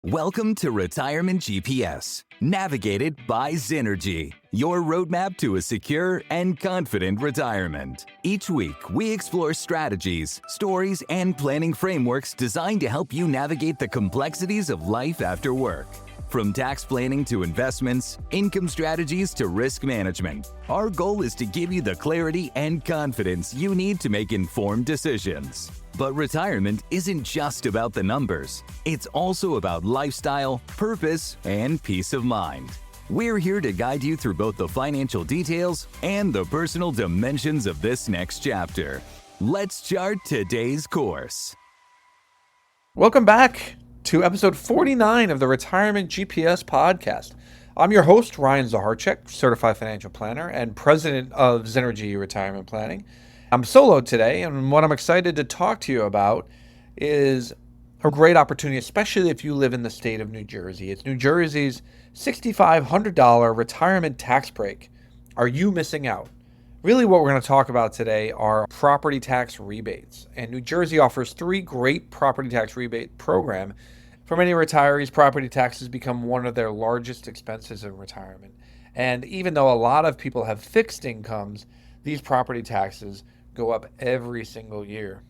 Welcome to Retirement GPS, navigated by StayNJ, your roadmap to a secure and confident retirement. Each week, we explore strategies, stories, and planning frameworks designed to help you navigate the complexities of life after work. From tax planning to investments, income strategies to risk management, our goal is to give you the clarity and confidence you need to make informed decisions. But retirement isn't just about the numbers. It's also about lifestyle, purpose, and peace of mind. We're here to guide you through both the financial details and the personal dimensions of this next chapter. Let's chart today's course. Welcome back to episode 49 of the Retirement GPS podcast. I'm your host, Ryan Zacharczyk, certified financial planner and president of StayNJ Retirement Planning. I'm solo today, and what I'm excited to talk to you about is a great opportunity, especially if you live in the state of New Jersey. It's New Jersey's $6,500 retirement tax break. Are you missing out? Really, what we're going to talk about today are property tax rebates. And New Jersey offers 3 great property tax rebate programs. For many retirees, property taxes become one of their largest expenses in retirement. And even though a lot of people have fixed incomes, these property taxes go up every single year.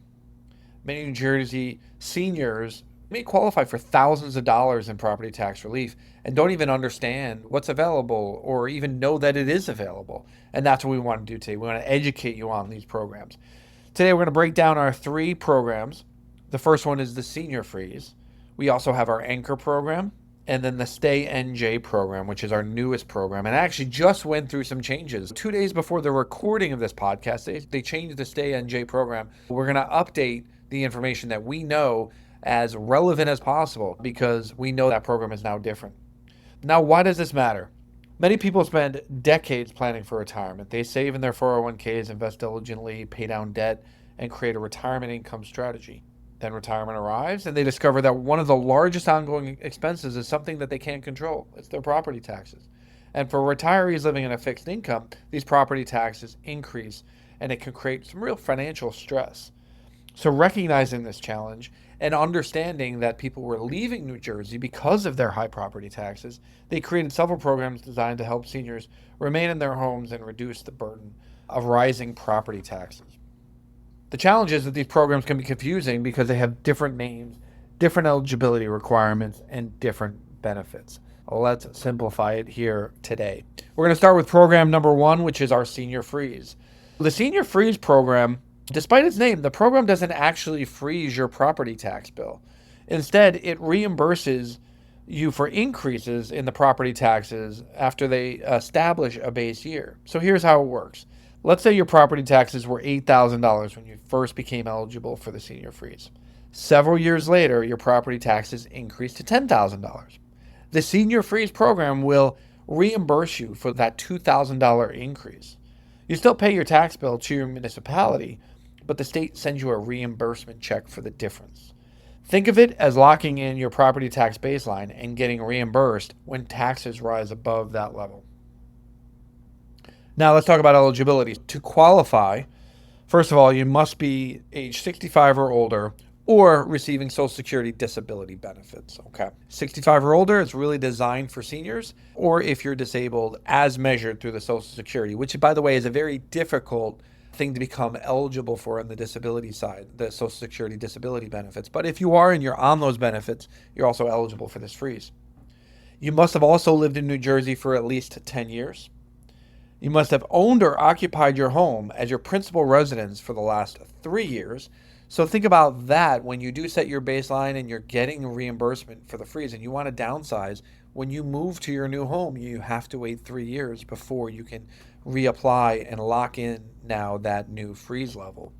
Many New Jersey seniors may qualify for thousands of dollars in property tax relief and don't even understand what's available or even know that it is available. And that's what we want to do today. We want to educate you on these programs. Today, we're going to break down our 3 programs. The first one is the Senior Freeze. We also have our Anchor program, and then the StayNJ program, which is our newest program. And I actually just went through some changes. 2 days before the recording of this podcast, they changed the StayNJ program. We're going to update the information that we know as relevant as possible because we know that program is now different. Now, why does this matter? Many people spend decades planning for retirement. They save in their 401ks, invest diligently, pay down debt, and create a retirement income strategy. Then retirement arrives and they discover that one of the largest ongoing expenses is something that they can't control. It's their property taxes. And for retirees living in a fixed income, these property taxes increase and it can create some real financial stress. So recognizing this challenge and understanding that people were leaving New Jersey because of their high property taxes, they created several programs designed to help seniors remain in their homes and reduce the burden of rising property taxes. The challenge is that these programs can be confusing because they have different names, different eligibility requirements, and different benefits. Let's simplify it here today. We're going to start with program number 1, which is our Senior Freeze. The Senior Freeze program, despite its name, the program doesn't actually freeze your property tax bill. Instead, it reimburses you for increases in the property taxes after they establish a base year. So here's how it works. Let's say your property taxes were $8,000 when you first became eligible for the Senior Freeze. Several years later, your property taxes increased to $10,000. The Senior Freeze program will reimburse you for that $2,000 increase. You still pay your tax bill to your municipality, but the state sends you a reimbursement check for the difference. Think of it as locking in your property tax baseline and getting reimbursed when taxes rise above that level. Now let's talk about eligibility. To qualify, first of all, you must be age 65 or older or receiving Social Security disability benefits. Okay, 65 or older is really designed for seniors, or if you're disabled as measured through the Social Security, which by the way is a very difficult thing to become eligible for on the disability side, the Social Security disability benefits. But if you are and you're on those benefits, you're also eligible for this freeze. You must have also lived in New Jersey for at least 10 years. You must have owned or occupied your home as your principal residence for the last 3 years. So think about that when you do set your baseline and you're getting reimbursement for the freeze and you want to downsize. When you move to your new home, you have to wait 3 years before you can reapply and lock in now that new freeze level.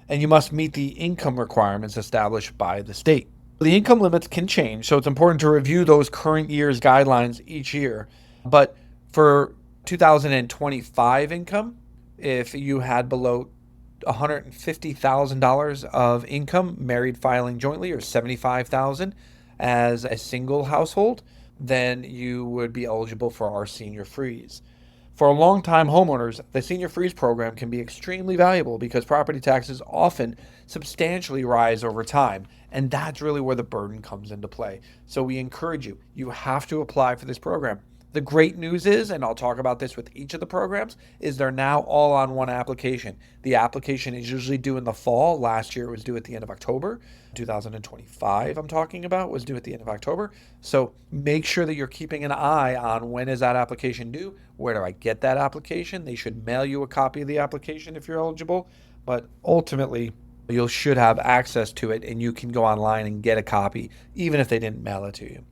And you must meet the income requirements established by the state. The income limits can change, so it's important to review those current year's guidelines each year. But for 2025 income, if you had below $150,000 of income, married filing jointly, or $75,000 as a single household, then you would be eligible for our Senior Freeze. For long-time homeowners, the Senior Freeze program can be extremely valuable because property taxes often substantially rise over time, and that's really where the burden comes into play. So we encourage you, you have to apply for this program. The great news is, and I'll talk about this with each of the programs, is they're now all on one application. The application is usually due in the fall. Last year it was due at the end of October. 2025, I'm talking about, was due at the end of October. So make sure that you're keeping an eye on when is that application due? Where do I get that application? They should mail you a copy of the application if you're eligible, but ultimately you should have access to it and you can go online and get a copy even if they didn't mail it to you.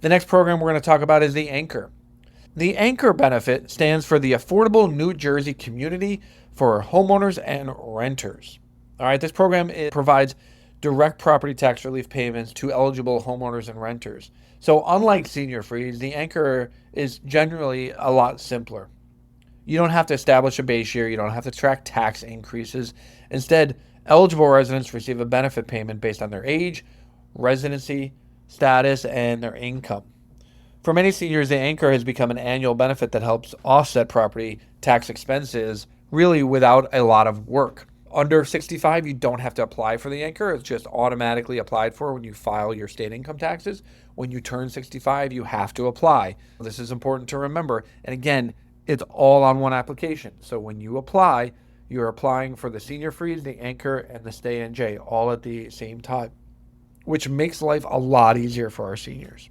The next program we're going to talk about is the Anchor. The Anchor benefit stands for the Affordable New Jersey Community for Homeowners and Renters. All right, this program provides direct property tax relief payments to eligible homeowners and renters. So unlike Senior Freeze, the Anchor is generally a lot simpler. You don't have to establish a base year. You don't have to track tax increases. Instead, eligible residents receive a benefit payment based on their age, residency, status, and their income. For many seniors, the Anchor has become an annual benefit that helps offset property tax expenses really without a lot of work. Under 65, you don't have to apply for the Anchor. It's just automatically applied for when you file your state income taxes. When you turn 65, you have to apply. This is important to remember. And again, it's all on one application. So when you apply, you're applying for the Senior Freeze, the Anchor, and the StayNJ all at the same time, which makes life a lot easier for our seniors.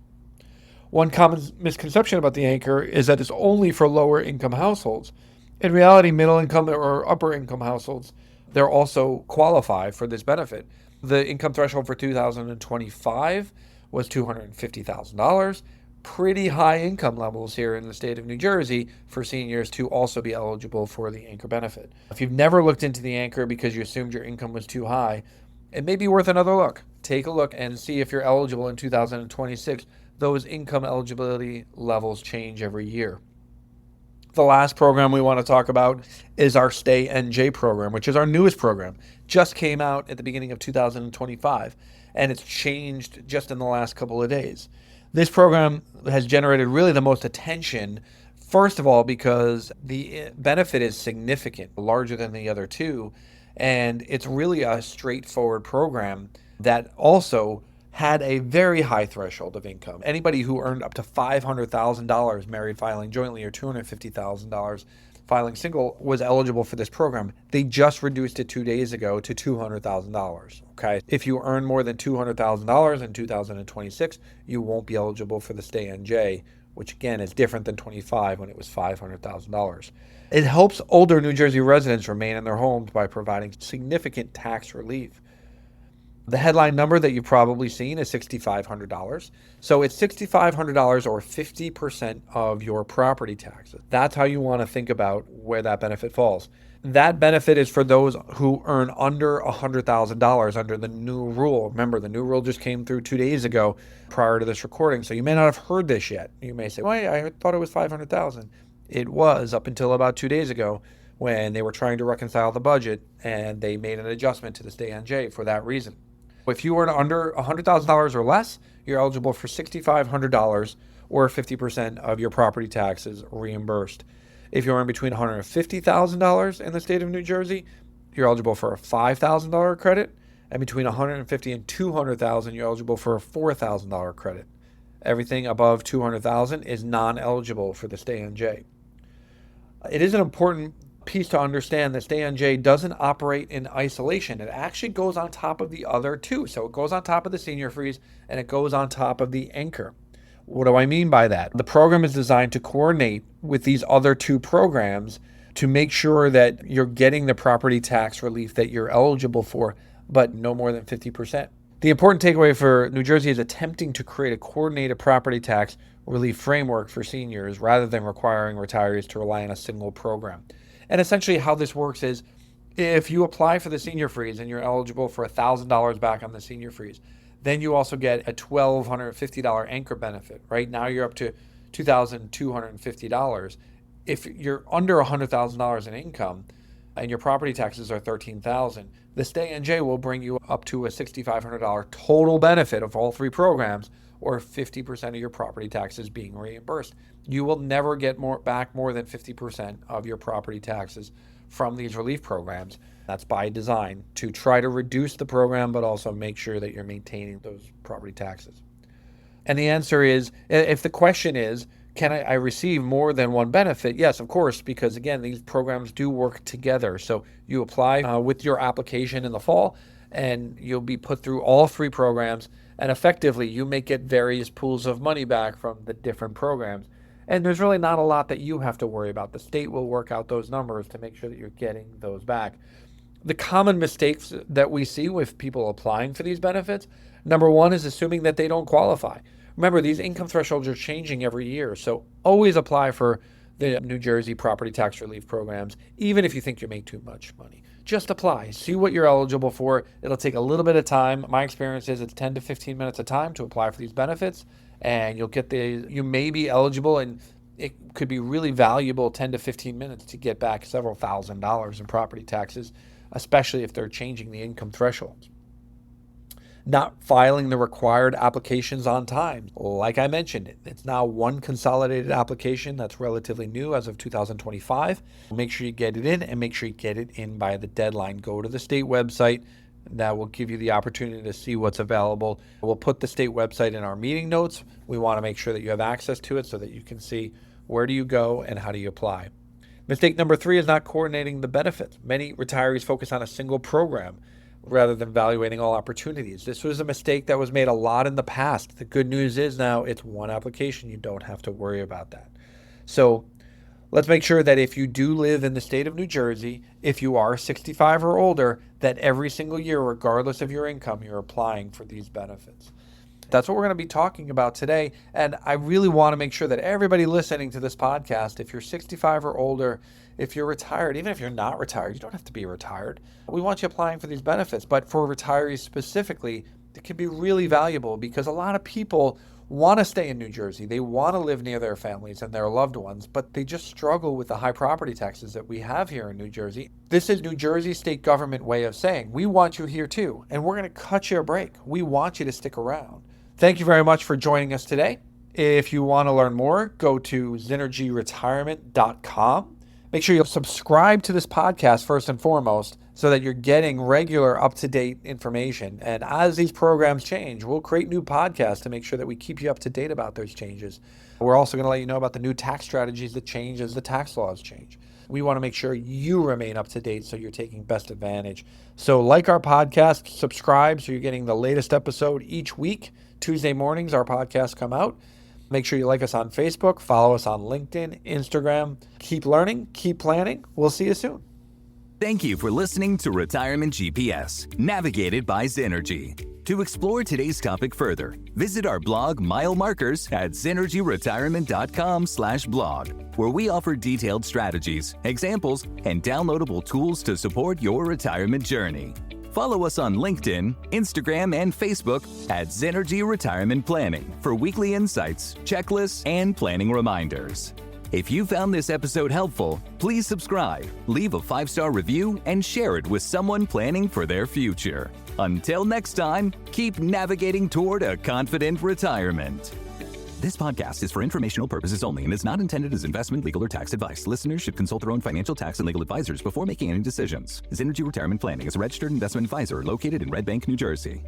One common misconception about the Anchor is that it's only for lower income households. In reality, middle income or upper income households, they're also qualify for this benefit. The income threshold for 2025 was $250,000. Pretty high income levels here in the state of New Jersey for seniors to also be eligible for the Anchor benefit. If you've never looked into the Anchor because you assumed your income was too high, it may be worth another look. Take a look and see if you're eligible in 2026. Those income eligibility levels change every year. The last program we want to talk about is our StayNJ program, which is our newest program. Just came out at the beginning of 2025, and it's changed just in the last couple of days. This program has generated really the most attention, first of all, because the benefit is significant, larger than the other two, and it's really a straightforward program that also had a very high threshold of income. Anybody who earned up to $500,000 married filing jointly or $250,000 filing single was eligible for this program. They just reduced it 2 days ago to $200,000. Okay. If you earn more than $200,000 in 2026, you won't be eligible for the StayNJ, which again is different than 25 when it was $500,000. It helps older New Jersey residents remain in their homes by providing significant tax relief. The headline number that you've probably seen is $6,500. So it's $6,500 or 50% of your property taxes. That's how you want to think about where that benefit falls. That benefit is for those who earn under $100,000 under the new rule. Remember, the new rule just came through 2 days ago prior to this recording. So you may not have heard this yet. You may say, well, I thought it was $500,000. It was up until about 2 days ago when they were trying to reconcile the budget and they made an adjustment to the StayNJ for that reason. If you earn under $100,000 or less, you're eligible for $6,500 or 50% of your property taxes reimbursed. If you earn between $150,000 in the state of New Jersey, you're eligible for a $5,000 credit, and between $150,000 and $200,000, you're eligible for a $4,000 credit. Everything above $200,000 is non-eligible for the StayNJ. It is an important piece to understand that StayNJ doesn't operate in isolation. It actually goes on top of the other two. So it goes on top of the Senior Freeze and it goes on top of the Anchor. What do I mean by that? The program is designed to coordinate with these other two programs to make sure that you're getting the property tax relief that you're eligible for, but no more than 50%. The important takeaway for New Jersey is attempting to create a coordinated property tax relief framework for seniors rather than requiring retirees to rely on a single program. And essentially how this works is if you apply for the Senior Freeze and you're eligible for $1,000 back on the Senior Freeze, then you also get a $1,250 Anchor benefit. Right now you're up to $2,250. If you're under $100,000 in income and your property taxes are $13,000, the StayNJ will bring you up to a $6,500 total benefit of all three programs, or 50% of your property taxes being reimbursed. You will never get back more than 50% of your property taxes from these relief programs. That's by design, to try to reduce the program, but also make sure that you're maintaining those property taxes. And the answer is, if the question is, can I receive more than one benefit? Yes, of course, because again, these programs do work together. So you apply with your application in the fall, and you'll be put through all 3 programs, and effectively you may get various pools of money back from the different programs. And there's really not a lot that you have to worry about. The state will work out those numbers to make sure that you're getting those back. The common mistakes that we see with people applying for these benefits, number one is assuming that they don't qualify. Remember, these income thresholds are changing every year, so always apply for the New Jersey property tax relief programs, even if you think you make too much money. Just apply. See what you're eligible for. It'll take a little bit of time. My experience is it's 10 to 15 minutes of time to apply for these benefits, and you may be eligible, and it could be really valuable 10 to 15 minutes to get back several $1,000s in property taxes, especially if they're changing the income thresholds. Not filing the required applications on time. Like I mentioned, it's now one consolidated application that's relatively new as of 2025. Make sure you get it in, and make sure you get it in by the deadline. Go to the state website. That will give you the opportunity to see what's available. We'll put the state website in our meeting notes. We want to make sure that you have access to it so that you can see where do you go and how do you apply. Mistake number 3 is not coordinating the benefits. Many retirees focus on a single program rather than evaluating all opportunities. This was a mistake that was made a lot in the past. The good news is now it's one application. You don't have to worry about that. So let's make sure that if you do live in the state of New Jersey, if you are 65 or older, that every single year, regardless of your income, you're applying for these benefits. That's what we're going to be talking about today. And I really want to make sure that everybody listening to this podcast, if you're 65 or older, if you're retired, even if you're not retired, you don't have to be retired. We want you applying for these benefits. But for retirees specifically, it can be really valuable because a lot of people want to stay in New Jersey. They want to live near their families and their loved ones, but they just struggle with the high property taxes that we have here in New Jersey. This is New Jersey state government way of saying, we want you here too, and we're going to cut you a break. We want you to stick around. Thank you very much for joining us today. If you want to learn more, go to ZynergyRetirement.com. Make sure you subscribe to this podcast first and foremost so that you're getting regular up-to-date information. And as these programs change, we'll create new podcasts to make sure that we keep you up to date about those changes. We're also going to let you know about the new tax strategies that change as the tax laws change. We want to make sure you remain up to date so you're taking best advantage. So like our podcast, subscribe so you're getting the latest episode each week. Tuesday mornings, our podcasts come out. Make sure you like us on Facebook, follow us on LinkedIn, Instagram. Keep learning, keep planning. We'll see you soon. Thank you for listening to Retirement GPS, navigated by Synergy. To explore today's topic further, visit our blog mile markers at synergyretirement.com/blog, where we offer detailed strategies, examples, and downloadable tools to support your retirement journey. Follow us on LinkedIn, Instagram, and Facebook at Synergy Retirement Planning for weekly insights, checklists, and planning reminders. If you found this episode helpful, please subscribe, leave a 5-star review, and share it with someone planning for their future. Until next time, keep navigating toward a confident retirement. This podcast is for informational purposes only and is not intended as investment, legal, or tax advice. Listeners should consult their own financial, tax, and legal advisors before making any decisions. Synergy Retirement Planning is a registered investment advisor located in Red Bank, New Jersey.